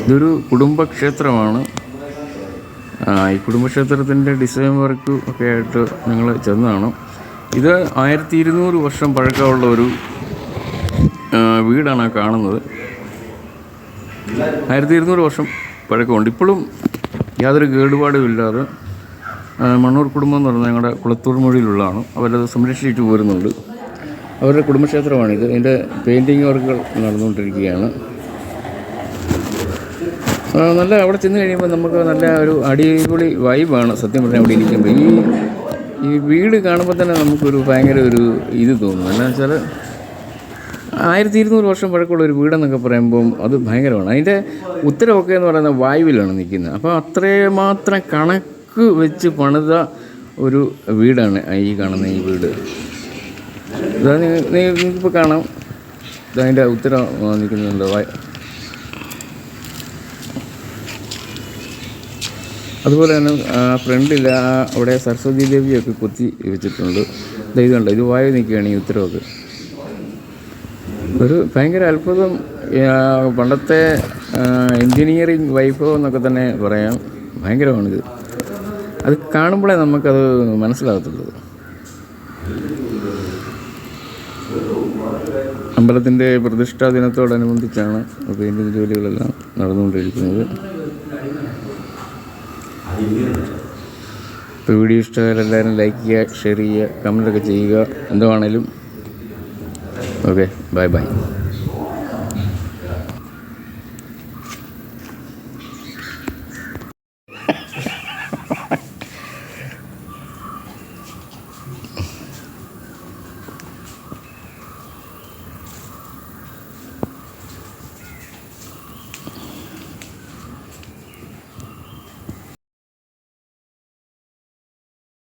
ഇതൊരു കുടുംബക്ഷേത്രമാണ്. ഈ കുടുംബക്ഷേത്രത്തിൻ്റെ design work ഒക്കെ ആയിട്ട് ഞങ്ങൾ ചെന്നതാണ്. ഇത് 1200 വർഷം പഴക്കമുള്ള ഒരു വീടാണ് കാണുന്നത്. 1200 വർഷം പഴക്കമുണ്ട്. ഇപ്പോഴും യാതൊരു കേടുപാടും ഇല്ലാതെ മണ്ണൂർ കുടുംബം എന്ന് പറഞ്ഞാൽ ഞങ്ങളുടെ കുളത്തൂർ മൊഴിയിലുള്ളതാണ്. അവരത് സംരക്ഷിച്ചു പോരുന്നുണ്ട്. അവരുടെ കുടുംബക്ഷേത്രമാണിത്. ഇതിൻ്റെ പെയിൻറ്റിങ് വർക്കുകൾ നടന്നുകൊണ്ടിരിക്കുകയാണ്. നല്ല അവിടെ ചെന്ന് കഴിയുമ്പോൾ നമുക്ക് നല്ല ഒരു അടിപൊളി വൈബാണ് സത്യം പറഞ്ഞാൽ അവിടെ ഇരിക്കുമ്പോൾ. ഈ വീട് കാണുമ്പോൾ തന്നെ നമുക്കൊരു ഭയങ്കര ഒരു ഇത് തോന്നും. എന്താണെന്ന് വെച്ചാൽ 1200 വർഷം പഴക്കമുള്ള ഒരു വീടെന്നൊക്കെ പറയുമ്പം അത് ഭയങ്കരമാണ്. അതിൻ്റെ ഉത്തരവൊക്കെ എന്ന് പറയുന്നത് വായുവിലാണ് നിൽക്കുന്നത്. അപ്പോൾ അത്രമാത്രം കണക്ക് വെച്ച് പണിത ഒരു വീടാണ് ഈ കാണുന്ന ഈ വീട്. ഇതാ നിങ്ങൾക്കിപ്പോൾ കാണാം. ഇതതിൻ്റെ ഉത്തരം നിൽക്കുന്നുണ്ട്. അതുപോലെ തന്നെ ഫ്രണ്ടിൽ അവിടെ സരസ്വതി ദേവിയൊക്കെ കൊത്തി വെച്ചിട്ടുണ്ട്. ഇത് കണ്ടോ, ഇത് വായു നിൽക്കുകയാണ് ഈ ഉത്തരവൊക്കെ. ഒരു ഭയങ്കര അത്ഭുതം. പണ്ടത്തെ എൻജിനീയറിങ് വൈഭവം എന്നൊക്കെ തന്നെ പറയാം. ഭയങ്കരമാണിത്. അത് കാണുമ്പോഴേ നമുക്കത് മനസ്സിലാകത്തുള്ളൂ. അമ്പലത്തിൻ്റെ പ്രതിഷ്ഠാ ദിനത്തോടനുബന്ധിച്ചാണ് പെയിൻറ്റിങ് ജോലികളെല്ലാം നടന്നുകൊണ്ടിരിക്കുന്നത്. ഇപ്പോൾ വീഡിയോ ഇഷ്ടമായാലും എല്ലാവരും ലൈക്ക് ചെയ്യുക, ഷെയർ ചെയ്യുക, കമൻറ്റൊക്കെ ചെയ്യുക. എന്തുവാണേലും ഓക്കെ, ബൈ.